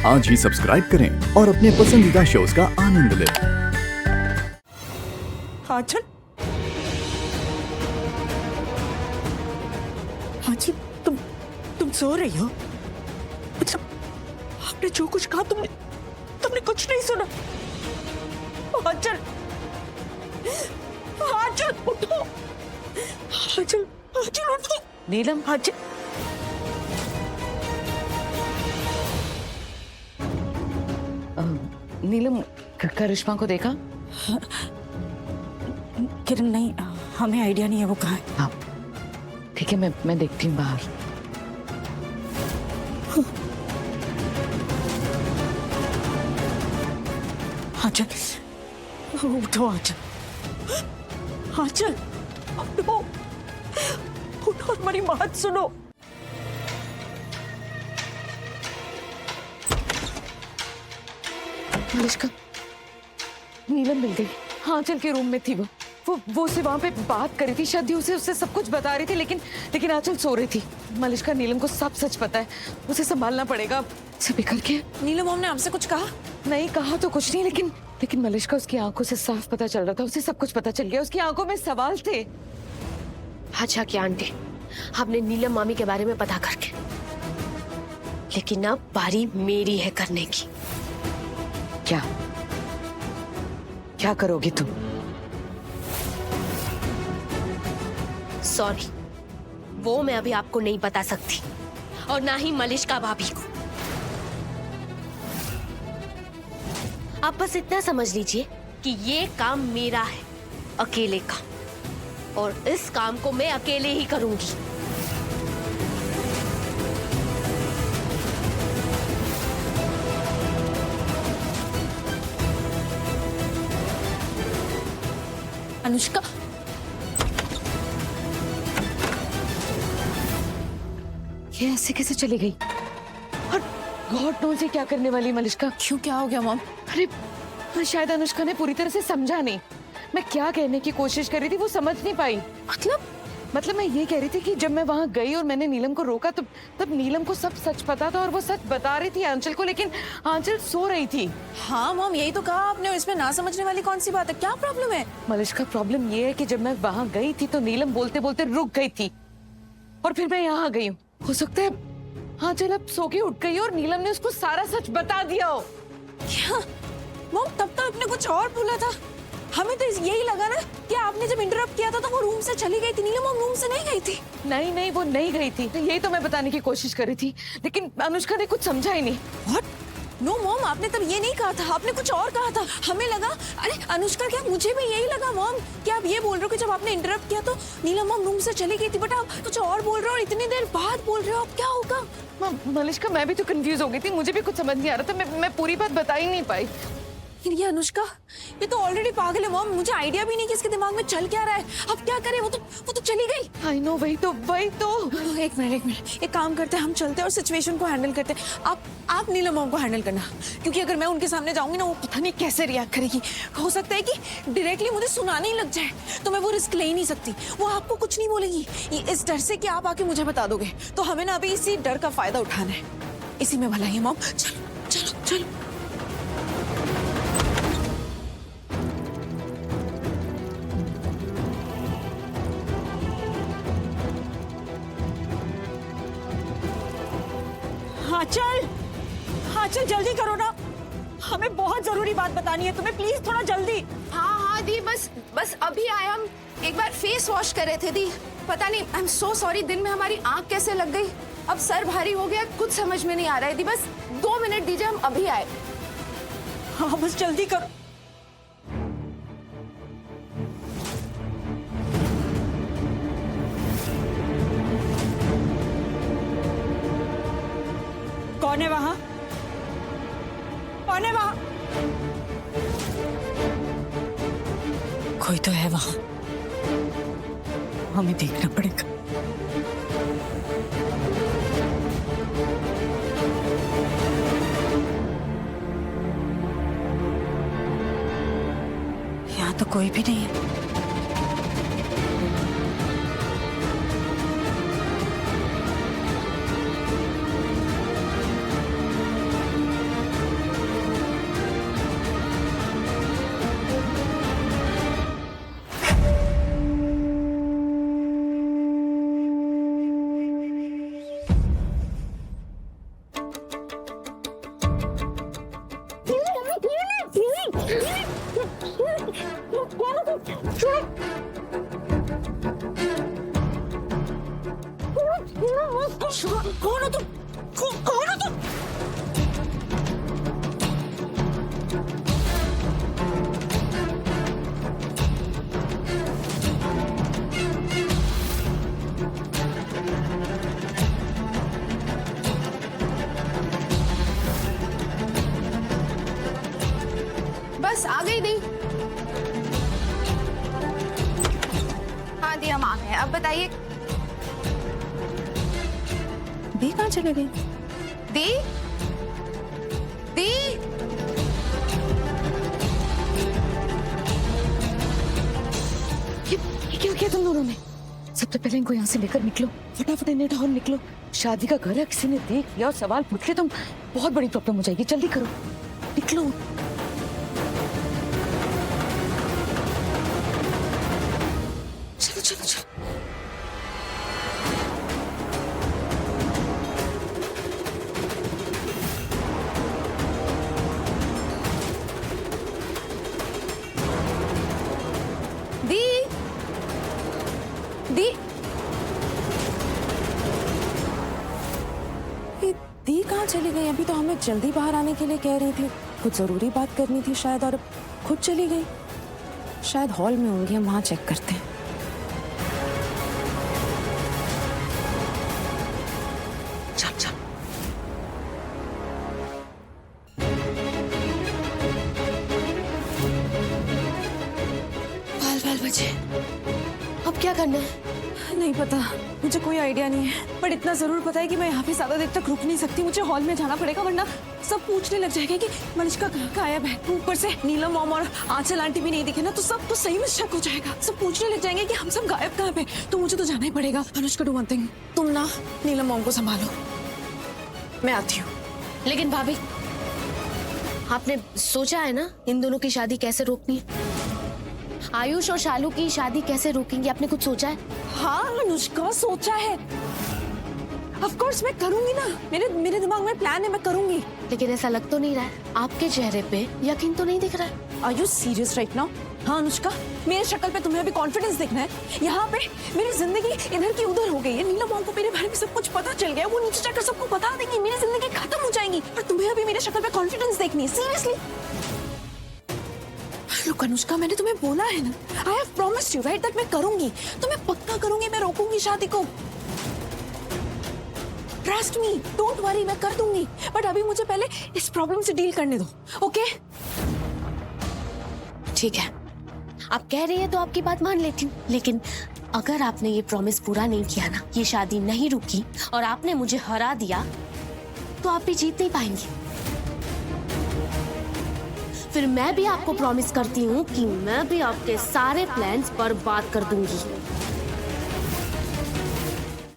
आज ही सब्सक्राइब करें और अपने पसंदीदा शोज का आनंद लें। आंचल, आंचल, तुम सो रही हो? मतलब आपने जो कुछ कहा तुमने कुछ नहीं सुना? आंचल, आंचल उठो, आंचल, आंचल उठो। नीलम, आंचल, नीलम करिश्मा को देखा? किरण नहीं, हमें आइडिया नहीं है वो कहाँ है। हाँ ठीक है, मैं देखती हूँ बाहर। आंचल उठो, आंचल, आंचल उठो, उठो और हमारी बात सुनो। मलिष्का, नीलम मिल गई। हाँ चल के रूम में थी वो उससे वहां पे बात करी थी, शायद उससे सब कुछ बता रही थी, लेकिन आंचल सो रही थी। मलिष्का, नीलम को सब सच पता है, उसे संभालना पड़ेगा सभी करके। नीलम, हमने आपसे कुछ कहा? नहीं कहा तो कुछ नहीं, लेकिन मलिष्का, उसकी आंखों से साफ पता चल रहा था, उसे सब कुछ पता चल गया। उसकी आंखों में सवाल थे। अच्छा किया आंटी, हमने नीलम मामी के बारे में पता करके, लेकिन अब बारी मेरी है करने की। क्या करोगी तुम? सॉरी, वो मैं अभी आपको नहीं बता सकती, और ना ही मलिष्का भाभी को। आप बस इतना समझ लीजिए कि ये काम मेरा है, अकेले का, और इस काम को मैं अकेले ही करूंगी। अनुष्का, ये ऐसे कैसे चली गई? और गॉड नोज़ ये क्या करने वाली मलिष्का। क्यों, क्या हो गया मॉम? अरे शायद अनुष्का ने पूरी तरह से समझा नहीं। मैं क्या कहने की कोशिश कर रही थी वो समझ नहीं पाई। मतलब मैं ये कह रही थी कि जब मैं वहां गई और मैंने नीलम को रोका तब नीलम को सब सच पता था और वो सच बता रही थी आंचल को, लेकिन आंचल सो रही थी। हाँ मॉम, यही तो कहा आपने, इसमें ना समझने वाली कौन सी बात है? क्या प्रॉब्लम है? मलिष्का, प्रॉब्लम ये है कि जब मैं वहां गई थी तो नीलम बोलते बोलते रुक गई थी, और फिर मैं यहाँ आ गई हूँ। हो सकता है आंचल अब सो के उठ गई और नीलम ने उसको सारा सच बता दिया हो। क्या मॉम, तब तो आपने कुछ और बोला था। हमें तो यही लगा ना कि आपने जब इंटरप्ट किया था तो वो रूम से चली गई थी। नीलम, वो रूम से नहीं गई थी। नहीं, वो नहीं गई थी, यही तो मैं बताने की कोशिश कर रही थी, लेकिन अनुष्का ने कुछ समझा ही नहीं। व्हाट? नो मॉम, आपने तब ये नहीं कहा था, आपने कुछ और कहा था। हमें लगा, अरे अनुष्का, क्या मुझे भी यही लगा मॉम कि आप ये बोल रहे हो कि जब आपने इंटरप्ट किया तो नीलम मॉम रूम से चली गई थी, बट आप कुछ और बोल रहे हो और इतनी देर बाद बोल रहे हो। अब क्या होगा? मलिष्का, मैं भी तो कंफ्यूज हो गई थी, मुझे भी कुछ समझ नहीं आ रहा था, मैं पूरी बात बता ही नहीं पाई। ये अनुष्का, ये तो ऑलरेडी पागल है मॉम। मुझे आइडिया भी नहीं कि इसके दिमाग में चल क्या रहा है। अब क्या करें? वो तो चली गई। आई नो, वही तो। एक मिनट, एक काम करते हैं, हम चलते हैं और सिचुएशन को हैंडल करते हैं। आप नीलम मॉम को हैंडल करना, क्योंकि अगर मैं उनके सामने जाऊंगी ना, वो पता नहीं कैसे रिएक्ट करेगी। हो सकता है कि डायरेक्टली मुझे सुनाने ही लग जाए, तो मैं वो रिस्क ले ही नहीं सकती। वो आपको कुछ नहीं बोलेगी, इस डर से कि आप आके मुझे बता दोगे। तो हमें ना अभी इसी डर का फायदा उठाना है, इसी में भलाई है मॉम। चलो चलो चलो। चल जल्दी करो ना, हमें बहुत जरूरी बात बतानी है तुम्हें, प्लीज थोड़ा जल्दी। हाँ दी, बस अभी आए हम। एक बार फेस वॉश कर रहे थे दी, पता नहीं, आई एम सो सॉरी, दिन में हमारी आंख कैसे लग गई, अब सर भारी हो गया, कुछ समझ में नहीं आ रहा है दी। बस 2 मिनट दीजिए, हम अभी आए। हाँ बस जल्दी करो। कौन है वहां? कौन है वहां? कोई तो है वहां, हमें देखना पड़ेगा। यहाँ तो कोई भी नहीं है। बस आ गई दी। हाँ दी, हम आ गए। अब बताइए दी कहाँ चले गई? दी, दी। ये क्या किया तुम दोनों ने? सबसे पहले इनको यहाँ से लेकर निकलो, फटाफट इन्हें ढूंढ निकलो। शादी का घर है, किसी ने देख लिया और सवाल पूछ लिया तो बहुत बड़ी प्रॉब्लम हो जाएगी। जल्दी करो, निकलो। चलो चलो चलो। दी, दी, ये दी कहाँ चली गई? अभी तो हमें जल्दी बाहर आने के लिए कह रही थी, कुछ जरूरी बात करनी थी शायद, और खुद चली गई। शायद हॉल में होंगी, हम वहां चेक करते हैं। चल चल। बाल बजे। अब क्या करना है? नहीं पता, मुझे कोई आइडिया नहीं है, पर इतना जरूर पता है कि मैं यहाँ पे ज्यादा देर तक रुक नहीं सकती। मुझे हॉल में जाना पड़ेगा, वरना सब पूछने लग जाएंगे कि मनीषका कहाँ गायब है। ऊपर से नीलम मॉम और आंचल आंटी भी नहीं दिखे ना, तो सब तो सही में शक हो जाएगा। सब पूछने लग जाएंगे कि हम सब गायब कहाँ पे। तो मुझे तो जाना ही पड़ेगा। अनुष्का, डू वन थिंग, तुम ना नीलम मॉम को संभालो, मैं आती हूँ। लेकिन भाभी, आपने सोचा है ना इन दोनों की शादी कैसे रोकनी है? आयुष और शालू की शादी कैसे रोकेंगे? आपने कुछ सोचा है? हाँ अनुष्का, सोचा है। ऑफ कोर्स मैं करूंगी ना, मेरे दिमाग में प्लान है, मैं करूंगी। लेकिन ऐसा लग तो नहीं रहा है, आपके चेहरे पे यकीन तो नहीं दिख रहा है। Are you serious right now? हाँ अनुष्का, मेरे शक्ल पे तुम्हें अभी कॉन्फिडेंस दिखना है? यहाँ पे मेरी जिंदगी इधर की उधर हो गई है। नीलम मॉम को मेरे बारे में सब कुछ पता चल गया, वो नीचे जाकर सबको बता देंगी, मेरी जिंदगी खत्म हो जाएगी। और तुम्हें अभी मेरे शक्ल पे कॉन्फिडेंस देखनी है? सीरियसली? लुक अनुष्का, मैंने तुम्हें बोला है ना, I have promised you right that मैं करूंगी, तो मैं पक्का करूंगी, मैं रोकूंगी शादी को। ट्रस्ट मी, डोंट वरी, मैं कर दूंगी। बट अभी मुझे पहले इस प्रॉब्लम से डील करने दो, ओके? ठीक है, आप कह रही है तो आपकी बात मान लेती हूँ, लेकिन अगर आपने ये प्रॉमिस पूरा नहीं किया ना, ये शादी नहीं रुकी और आपने मुझे हरा दिया, तो आप भी जीत नहीं पाएंगे। फिर मैं भी आपको प्रॉमिस करती हूँ कि मैं भी आपके सारे प्लान्स बर्बाद कर दूंगी।